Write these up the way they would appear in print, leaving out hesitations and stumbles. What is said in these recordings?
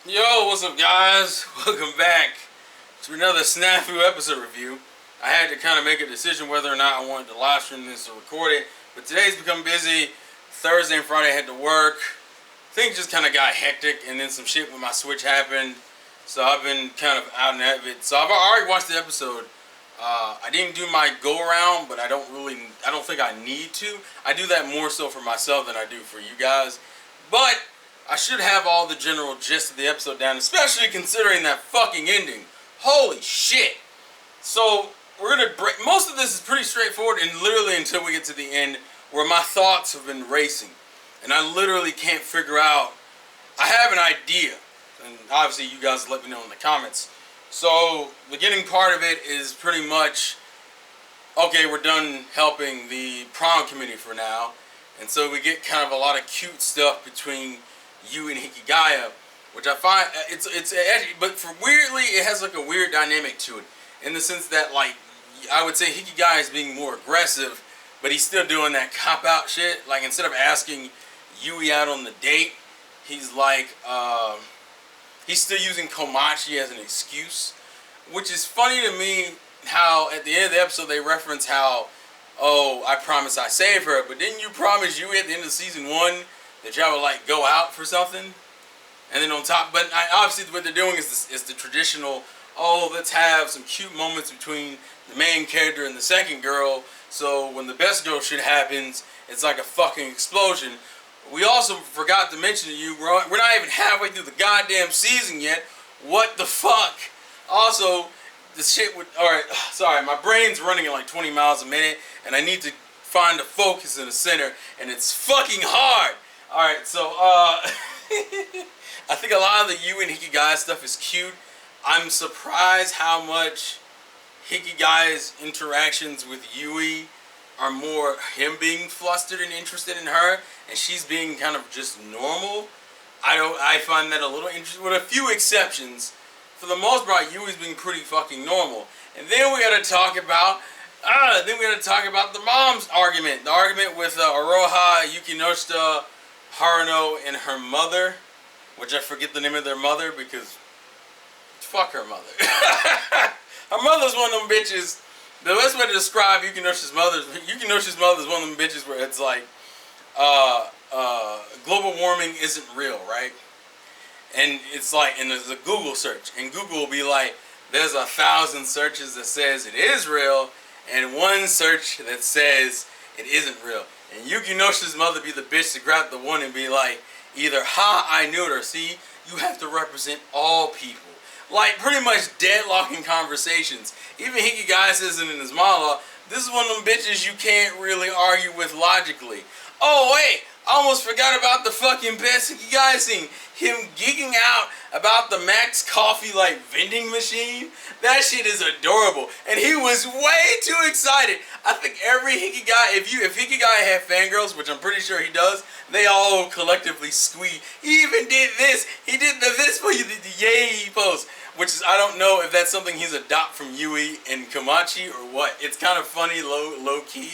Yo, what's up, guys? Welcome back to another snafu episode review. I had to kind of make a decision whether or not I wanted to live stream this or record it, but today's become busy. Thursday and Friday I had to work. Things just kind of got hectic, and then some shit with my Switch happened, so I've been kind of out and out of it. So I've already watched the episode. I didn't do my go around, but I don't think I need to. I do that more so for myself than I do for you guys. But I should have all the general gist of the episode down, especially considering that fucking ending. Holy shit. So, we're gonna break. Most of this is pretty straightforward, and literally until we get to the end, where my thoughts have been racing. And I literally can't figure out. I have an idea. And obviously, you guys let me know in the comments. So, the beginning part of it is pretty much, okay, we're done helping the prom committee for now. And so we get kind of a lot of cute stuff between Yui and Hikigaya, which I find it's actually, but for weirdly it has like a weird dynamic to it, in the sense that, like, I would say Hikigaya is being more aggressive, but he's still doing that cop out shit. Like, instead of asking Yui out on the date, he's like he's still using Komachi as an excuse, which is funny to me. How at the end of the episode they reference how, oh, I promise I save her, but didn't you promise Yui at the end of season 1 that y'all would, like, go out for something? And then on top, but obviously what they're doing is the traditional, oh, let's have some cute moments between the main character and the second girl, so when the best girl shit happens, it's like a fucking explosion. We also forgot to mention to you, we're not even halfway through the goddamn season yet. What the fuck? Also, the shit with, alright, sorry, my brain's running at like 20 miles a minute, and I need to find a focus in the center, and it's fucking hard. Alright, so, I think a lot of the Yui and Hikigaya stuff is cute. I'm surprised how much Hikigaya's interactions with Yui are more him being flustered and interested in her, and she's being kind of just normal. I find that a little interesting, with a few exceptions. For the most part, Yui's being pretty fucking normal. And then we gotta talk about, the mom's argument. The argument with Aroha, Yukinoshita, Haruno, and her mother, which I forget the name of their mother because fuck her mother. Her mother's one of them bitches. The best way to describe Yukinoshita's mother is one of them bitches where it's like, global warming isn't real, right? And it's like, and there's a Google search, and Google will be like, there's 1,000 searches that says it is real, and one search that says it isn't real. And Yukinoshita's mother be the bitch to grab the one and be like, either ha, I knew it, or see, you have to represent all people. Like, pretty much deadlocking conversations. Even Hikigaya says it in his monologue, this is one of them bitches you can't really argue with logically. Oh wait, I almost forgot about the fucking best Hikigaya scene. Him geeking out about the Max Coffee, like, vending machine. That shit is adorable. And he was way too excited. I think every Hikigaya, if Hikigaya had fangirls, which I'm pretty sure he does, they all collectively squeak. He even did this. He did the this for you, the yay pose. Which is, I don't know if that's something he's adopt from Yui and Komachi or what. It's kind of funny, low key,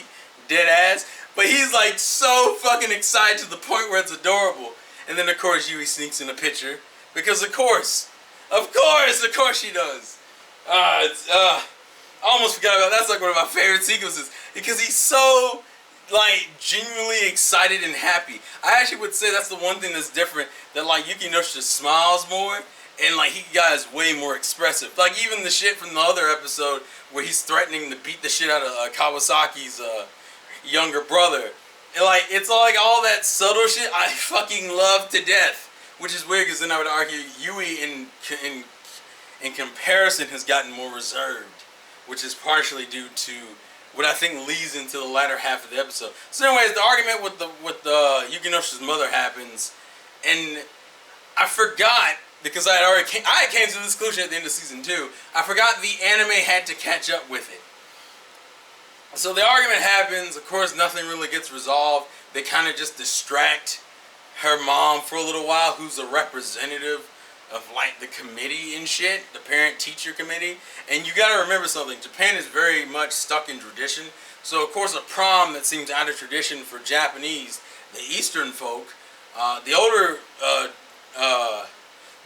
dead ass. But he's like so fucking excited to the point where it's adorable. And then of course Yui sneaks in a picture. Because of course she does. I almost forgot about that. That's like one of my favorite sequences. Because he's so, like, genuinely excited and happy. I actually would say that's the one thing that's different. That, like, Yukinoshita smiles more. And, like, Hikigaya is way more expressive. Like, even the shit from the other episode where he's threatening to beat the shit out of Kawasaki's younger brother. And, like, it's like all that subtle shit I fucking love to death. Which is weird, because then I would argue Yui in comparison has gotten more reserved. Which is partially due to what I think leads into the latter half of the episode. So anyways, the argument with Yukinoshita's mother happens. And I forgot, because I came to this conclusion at the end of season 2. I forgot the anime had to catch up with it. So the argument happens. Of course, nothing really gets resolved. They kind of just distract her mom for a little while, who's a representative of, like, the committee and shit, the parent-teacher committee. And you gotta remember something. Japan is very much stuck in tradition. So, of course, a prom that seems out of tradition for Japanese, the Eastern folk, the older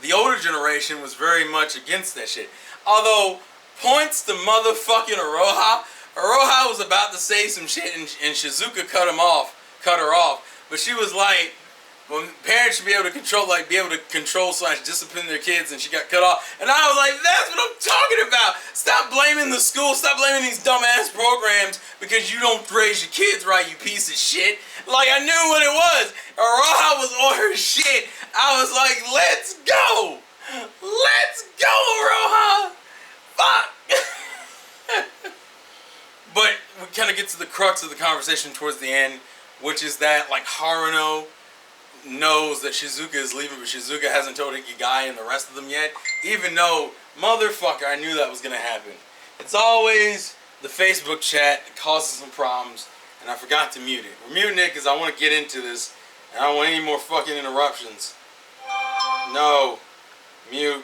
the older generation was very much against that shit. Although, points to motherfucking Aroha. Aroha was about to say some shit and Shizuka cut her off. But she was like, well, parents should be able to control / discipline their kids, and she got cut off. And I was like, that's what I'm talking about. Stop blaming the school. Stop blaming these dumbass programs because you don't raise your kids right, you piece of shit. Like, I knew what it was. Aroha was on her shit. I was like, let's go. Let's go, Aroha. Fuck. But we kind of get to the crux of the conversation towards the end, which is that, like, Haruno knows that Shizuka is leaving, but Shizuka hasn't told Ikigai and the rest of them yet, even though, motherfucker, I knew that was going to happen. It's always the Facebook chat that causes some problems, and I forgot to mute it. We're muting it because I want to get into this, and I don't want any more fucking interruptions. No. Mute.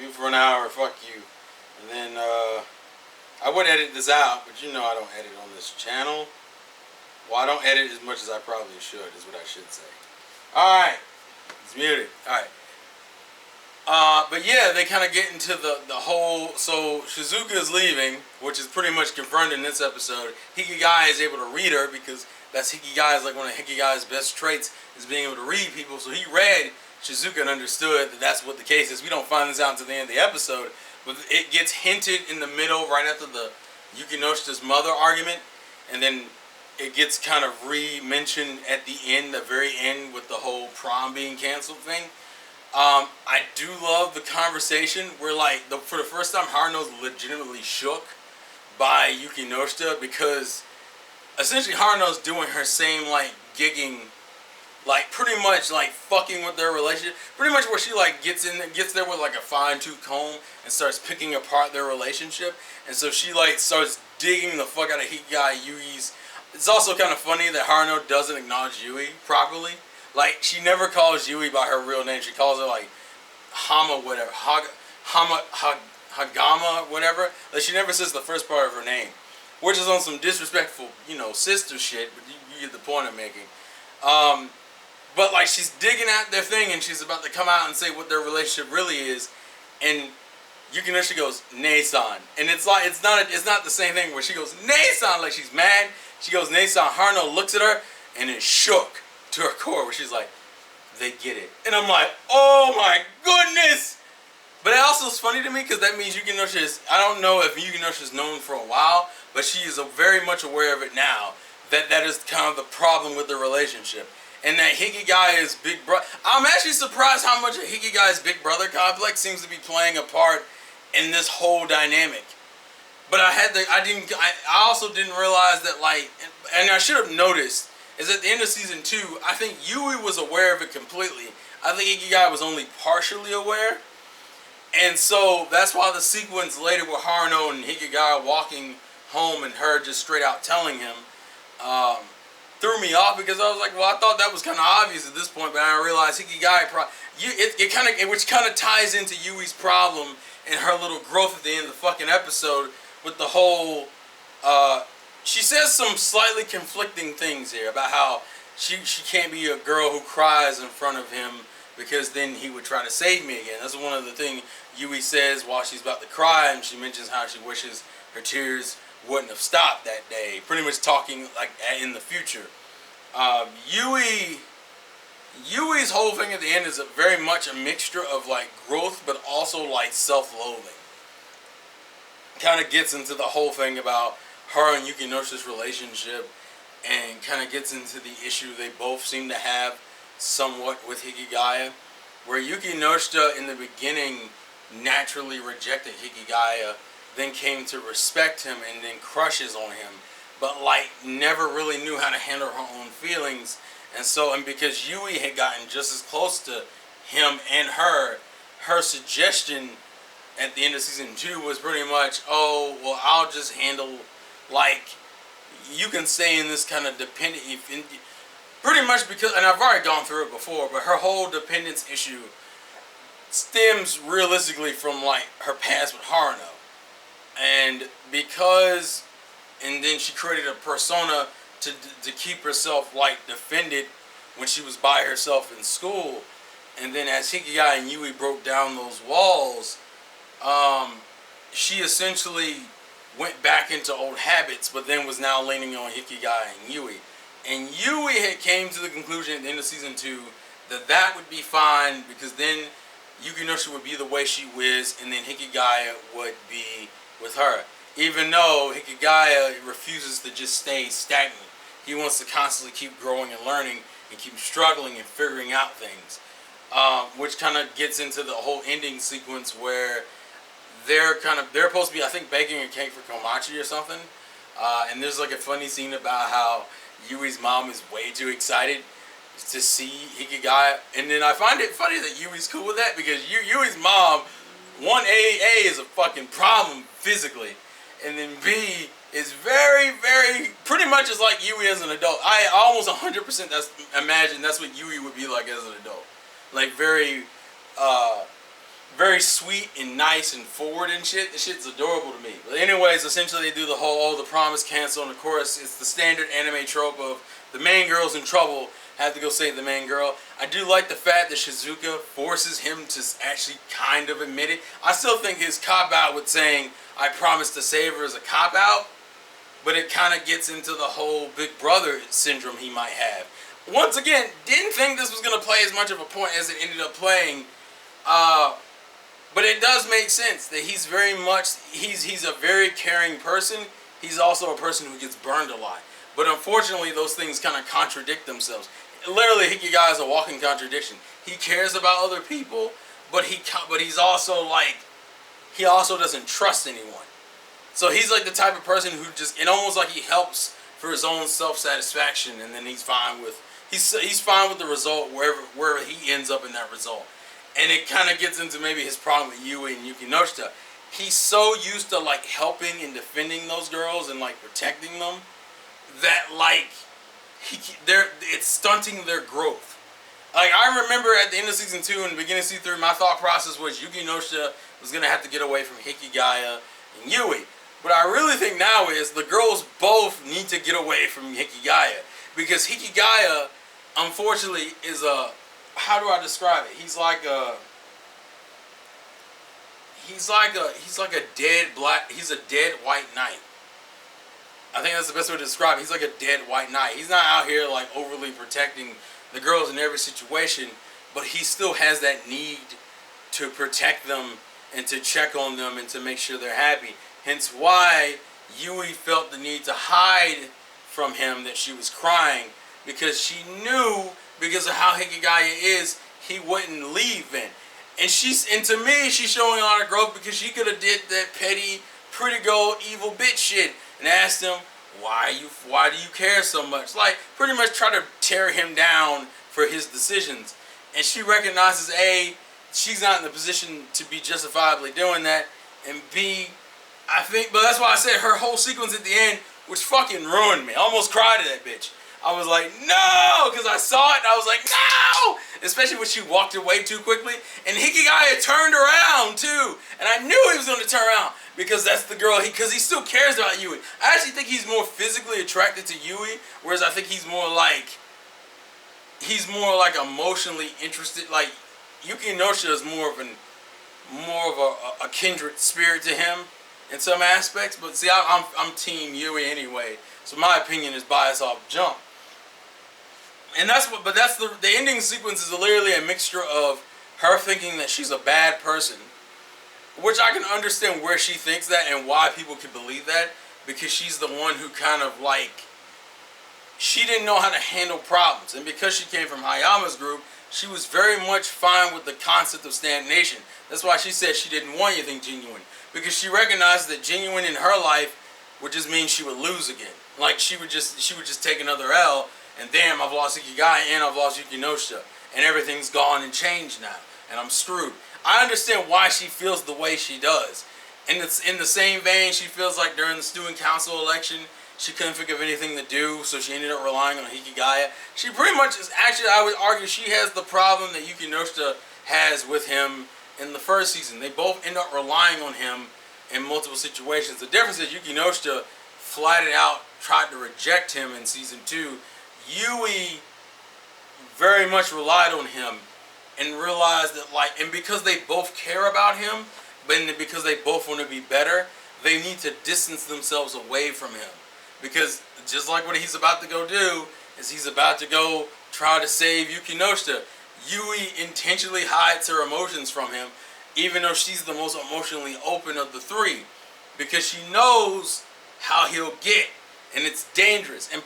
Mute for an hour, fuck you. And then, I would edit this out, but you know I don't edit on this channel. Well, I don't edit as much as I probably should, is what I should say. Alright. It's muted. Alright. But yeah, they kind of get into the whole... So, Shizuka is leaving, which is pretty much confirmed in this episode. Hikigai is able to read her, because that's Hikigai's, like, one of Hikigai's best traits, is being able to read people. So he read Shizuka and understood that that's what the case is. We don't find this out until the end of the episode. But it gets hinted in the middle, right after the Yukinoshita's mother argument. And then it gets kind of re-mentioned at the end, the very end, with the whole prom being canceled thing. I do love the conversation where, like, for the first time, Haruno's legitimately shook by Yukinoshita, because essentially Haruno's doing her same, like, gigging, like, pretty much, like, fucking with their relationship. Pretty much where she, like, gets there with, like, a fine-tooth comb and starts picking apart their relationship. And so she, like, starts digging the fuck out of Hikigai Yui's. It's also kind of funny that Haruno doesn't acknowledge Yui properly. Like, she never calls Yui by her real name. She calls her, like, Hama whatever. Hagama whatever. Like, she never says the first part of her name. Which is on some disrespectful, you know, sister shit. But you get the point I'm making. But, like, she's digging at their thing, and she's about to come out and say what their relationship really is, and Yukinoshita goes, "Nei-san," and it's like it's not the same thing where she goes, "Nei-san," like she's mad. She goes, "Nei-san." Haruno looks at her, and is shook to her core, where she's like, "They get it," and I'm like, "Oh my goodness!" But it also is funny to me because that means Yukinoshita is. I don't know if Yukinoshita is known for a while, but she is very much aware of it now. That is kind of the problem with the relationship. And that Hikigai's big brother... I'm actually surprised how much of Hikigai's big brother complex seems to be playing a part in this whole dynamic. But I also didn't realize that, like... And I should have noticed, is at the end of Season 2, I think Yui was aware of it completely. I think Hikigai was only partially aware. And so, that's why the sequence later with Haruno and Hikigai walking home and her just straight out telling him... threw me off, because I was like, well, I thought that was kind of obvious at this point, but I realized Hikigai, which kind of ties into Yui's problem and her little growth at the end of the fucking episode with the whole, she says some slightly conflicting things here about how she can't be a girl who cries in front of him because then he would try to save me again. That's one of the things Yui says while she's about to cry, and she mentions how she wishes her tears wouldn't have stopped that day. Pretty much talking like in the future. Yui's whole thing at the end is very much a mixture of like growth, but also like self-loathing. Kind of gets into the whole thing about her and Yukinoshita's relationship, and kind of gets into the issue they both seem to have somewhat with Hikigaya, where Yukinoshita in the beginning naturally rejected Hikigaya, then came to respect him and then crushes on him, but like never really knew how to handle her own feelings. And so, and because Yui had gotten just as close to him and her suggestion at the end of Season 2 was pretty much, oh, well, I'll just handle, like, you can stay in this kind of dependent, pretty much because, and I've already gone through it before, but her whole dependence issue stems realistically from like her past with Haruno. And because, and then she created a persona to keep herself like defended when she was by herself in school. And then as Hikigai and Yui broke down those walls, she essentially went back into old habits, but then was now leaning on Hikigai and Yui. And Yui had came to the conclusion at the end of season 2 that that would be fine, because then Yukinoshi would be the way she was, and then Hikigaya would be with her. Even though Hikigaya refuses to just stay stagnant. He wants to constantly keep growing and learning and keep struggling and figuring out things. Which kind of gets into the whole ending sequence where they're supposed to be, I think, baking a cake for Komachi or something. And there's like a funny scene about how Yui's mom is way too excited to see Hikigaya. And then I find it funny that Yui's cool with that, because Yui's mom, one, A is a fucking problem physically. And then B is very, very, pretty much is like Yui as an adult. I almost 100% imagine that's what Yui would be like as an adult. Like very, very sweet and nice and forward and shit. The shit's adorable to me. But anyways, essentially they do the whole, the promise cancel, and of course it's the standard anime trope of the main girl's in trouble, have to go save the main girl. I do like the fact that Shizuka forces him to actually kind of admit it. I still think his cop-out with saying, I promise to save her, is a cop-out, but it kind of gets into the whole big brother syndrome he might have. Once again, didn't think this was going to play as much of a point as it ended up playing, but it does make sense that he's very much, he's a very caring person. He's also a person who gets burned a lot. But unfortunately, those things kind of contradict themselves. Literally, Hikigai is a walking contradiction. He cares about other people, but he's also like, he also doesn't trust anyone. So he's like the type of person who just, it almost like he helps for his own self-satisfaction, and then he's fine with the result wherever he ends up in that result. And it kind of gets into maybe his problem with Yui and Yukinoshita. He's so used to like helping and defending those girls and like protecting them that like it's stunting their growth. Like, I remember at the end of season 2 and the beginning of season 3, my thought process was Yukinoshita was gonna have to get away from Hikigaya and Yui. What I really think now is the girls both need to get away from Hikigaya, because Hikigaya, unfortunately, is a, how do I describe it? He's like a dead white knight. I think that's the best way to describe it. He's like a dead white knight. He's not out here like overly protecting the girls in every situation, but he still has that need to protect them and to check on them and to make sure they're happy. Hence why Yui felt the need to hide from him that she was crying, because she knew, because of how Hikigaya is, he wouldn't leave then. And to me, she's showing a lot of growth, because she could have did that petty, pretty girl, evil bitch shit and asked him, why do you care so much? Like, pretty much try to tear him down for his decisions. And she recognizes, A, she's not in the position to be justifiably doing that, and B, I think, but that's why I said her whole sequence at the end, which fucking ruined me. I almost cried at that bitch. I was like, no, because I saw it and I was like, no! Especially when she walked away too quickly. And Hikigaya turned around too. And I knew he was going to turn around, because that's the girl, because he still cares about Yui. I actually think he's more physically attracted to Yui, whereas I think he's more like emotionally interested. Like, Yukinoshita is more of a kindred spirit to him in some aspects. But see, I'm team Yui anyway. So my opinion is biased off jump. And the ending sequence is literally a mixture of her thinking that she's a bad person, which I can understand where she thinks that and why people can believe that, because she's the one who kind of like, she didn't know how to handle problems. And because she came from Hayama's group, she was very much fine with the concept of stagnation. That's why she said she didn't want anything genuine, because she recognized that genuine in her life would just mean she would lose again. Like, she would just take another L, and damn, I've lost Ikigai and I've lost Yukinoshita, and everything's gone and changed now, and I'm screwed. I understand why she feels the way she does. And it's in the same vein, she feels like during the student council election, she couldn't think of anything to do, so she ended up relying on Hikigaya. She pretty much is, actually, I would argue, she has the problem that Yukinoshita has with him in the first season. They both end up relying on him in multiple situations. The difference is Yukinoshita flatted out tried to reject him in season 2. Yui very much relied on him and realize that, like, and because they both care about him, but because they both want to be better, they need to distance themselves away from him. Because just like what he's about to go do, is he's about to go try to save Yukinoshita. Yui intentionally hides her emotions from him, even though she's the most emotionally open of the three, because she knows how he'll get, and it's dangerous. And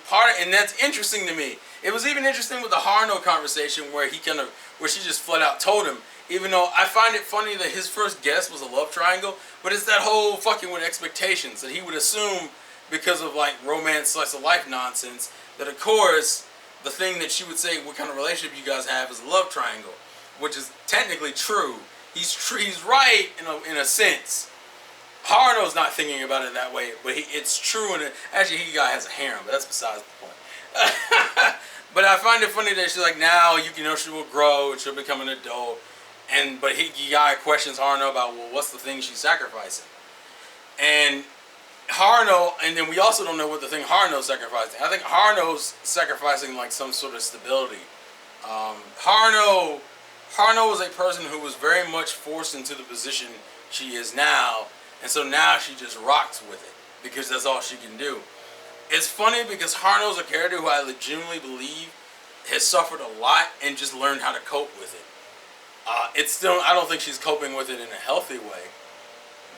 that's interesting to me. It was even interesting with the Haruno conversation where she just flat out told him. Even though I find it funny that his first guess was a love triangle, but it's that whole fucking with expectations that he would assume because of like romance slice of life nonsense that of course the thing that she would say what kind of relationship you guys have is a love triangle, which is technically true. He's right in a sense. Haruno's not thinking about it that way, but it's true. And actually, Hikigai has a harem, but that's besides the point. But I find it funny that she's like, now Yukinoshita will grow and she'll become an adult. But Hikigai questions Haruno about, well, what's the thing she's sacrificing? And Haruno, and then we also don't know what the thing Haruno's sacrificing. I think Haruno's sacrificing like some sort of stability. Haruno was a person who was very much forced into the position she is now, and so now she just rocks with it because that's all she can do. It's funny because Haruno's a character who I legitimately believe has suffered a lot and just learned how to cope with it. I don't think she's coping with it in a healthy way,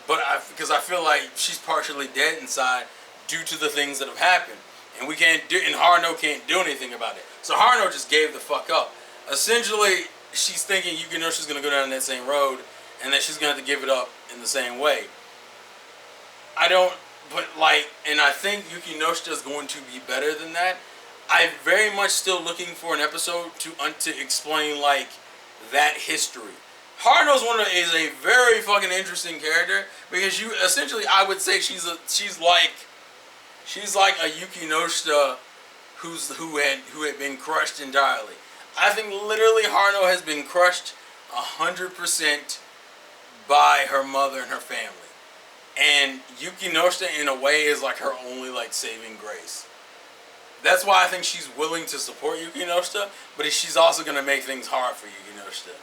but because I feel like she's partially dead inside due to the things that have happened, and Haruno can't do anything about it. So Haruno just gave the fuck up. Essentially, she's thinking Yukinoshita's gonna go down that same road, and that she's gonna have to give it up in the same way. And I think Yukinoshita is going to be better than that. I'm very much still looking for an episode to explain like that history. Haruno is a very fucking interesting character because I would say she's like a Yukinoshita who had been crushed entirely. I think literally Haruno has been crushed 100% by her mother and her family. And Yukinoshita in a way is like her only like saving grace. That's why I think she's willing to support Yukinoshita, but she's also going to make things hard for Yukinoshita.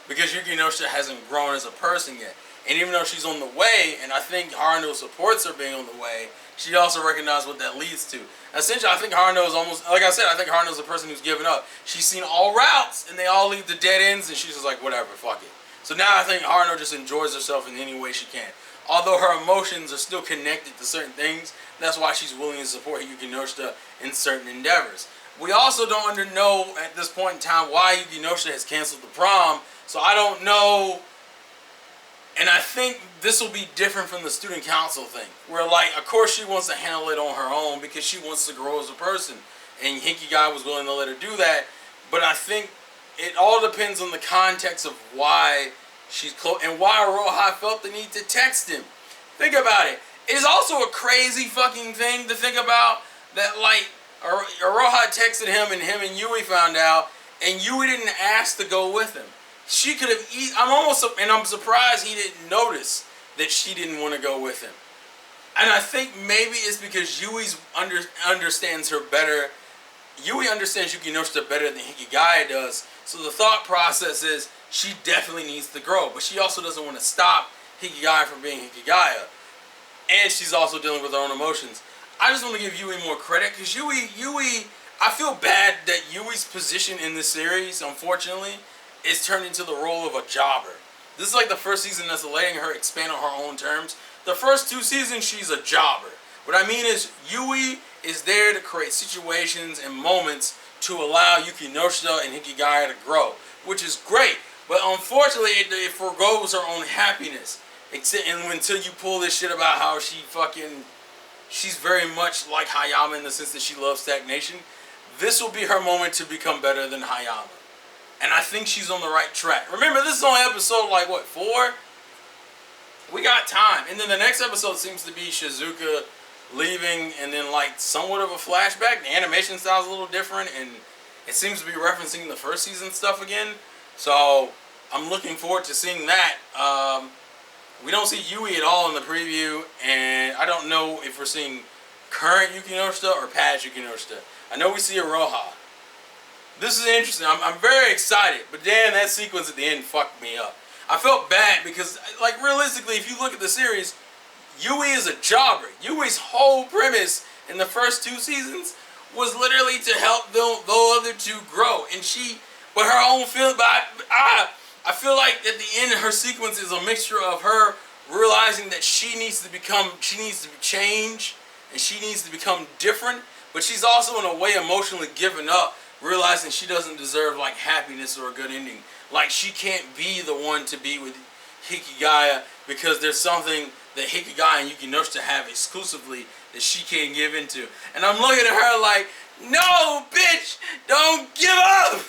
Because Yukinoshita hasn't grown as a person yet. And even though she's on the way, and I think Haruno supports her being on the way, she also recognizes what that leads to. Essentially, I think Haruno is almost, like I said, I think Haruno's a person who's given up. She's seen all routes, and they all lead to dead ends, and she's just like, whatever, fuck it. So now I think Haruno just enjoys herself in any way she can. Although her emotions are still connected to certain things, that's why she's willing to support Yukinoshita in certain endeavors. We also don't know at this point in time why Yukinoshita has canceled the prom, so I don't know. And I think this will be different from the student council thing, where like, of course she wants to handle it on her own because she wants to grow as a person, and Hikigai was willing to let her do that. But I think it all depends on the context of why she's close and why Aroha felt the need to text him. Think about it. It's also a crazy fucking thing to think about that like Aroha texted him and Yui found out, and Yui didn't ask to go with him. She could have. I'm surprised he didn't notice that she didn't want to go with him. And I think maybe it's because Yui understands her better. Yui understands Yukinoshita better than Hikigai does. So the thought process is she definitely needs to grow, but she also doesn't want to stop Hikigai from being Hikigai. And she's also dealing with her own emotions. I just want to give Yui more credit because Yui, I feel bad that Yui's position in this series, unfortunately, is turned into the role of a jobber. This is like the first season that's letting her expand on her own terms. The first two seasons, she's a jobber. What I mean is, Yui is there to create situations and moments to allow Yukinoshita and Hikigai to grow, which is great. But unfortunately, it forgoes her own happiness. Until you pull this shit about how she's very much like Hayama in the sense that she loves stagnation. This will be her moment to become better than Hayama. And I think she's on the right track. Remember, this is only episode, 4? We got time. And then the next episode seems to be Shizuka leaving and then, somewhat of a flashback. The animation style is a little different, and it seems to be referencing the first season stuff again. So, I'm looking forward to seeing that. We don't see Yui at all in the preview, and I don't know if we're seeing current Yukinoshita or past Yukinoshita. I know we see Aroha. This is interesting. I'm very excited. But then that sequence at the end fucked me up. I felt bad because, like, realistically, if you look at the series, Yui is a jobber. Yui's whole premise in the first 2 seasons was literally to help the other two grow. And but her own feeling, but I feel like at the end her sequence is a mixture of her realizing that she needs to change, and she needs to become different, but she's also in a way emotionally giving up, realizing she doesn't deserve like happiness or a good ending. Like she can't be the one to be with Hikigaya because there's something that Hikigaya and Yukinosha have exclusively that she can't give into. And I'm looking at her like, no, bitch, don't give up.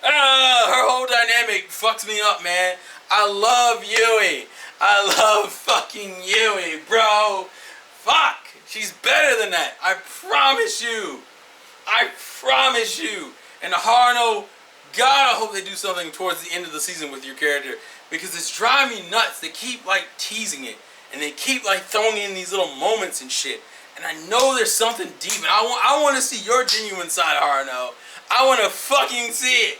Her whole dynamic fucks me up, man. I love Yui. I love fucking Yui, bro. Fuck. She's better than that. I promise you. I promise you. And Haruno, God, I hope they do something towards the end of the season with your character, because it's driving me nuts. They keep like teasing it, and they keep like throwing in these little moments and shit. And I know there's something deep, and I want to see your genuine side, Haruno. I want to fucking see it.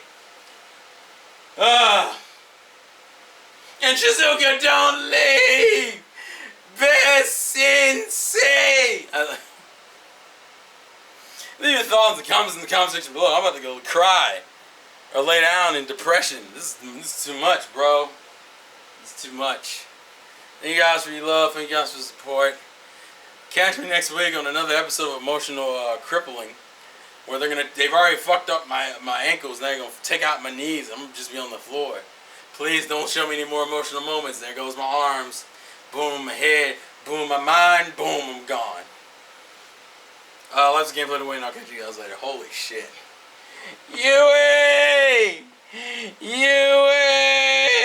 And Shizuka, don't leave! Best sensei! Leave your thoughts in the comment section below. I'm about to go cry or lay down in depression. This is too much, bro. It's too much. Thank you guys for your love. Thank you guys for the support. Catch me next week on another episode of Emotional Crippling, where they've already fucked up my ankles. Now they're gonna take out my knees. I'm gonna just be on the floor. Please don't show me any more emotional moments. There goes my arms. Boom, my head. Boom, my mind. Boom, I'm gone. Let's gameplay the way, and I'll catch you guys later. Holy shit. Yui! Yui!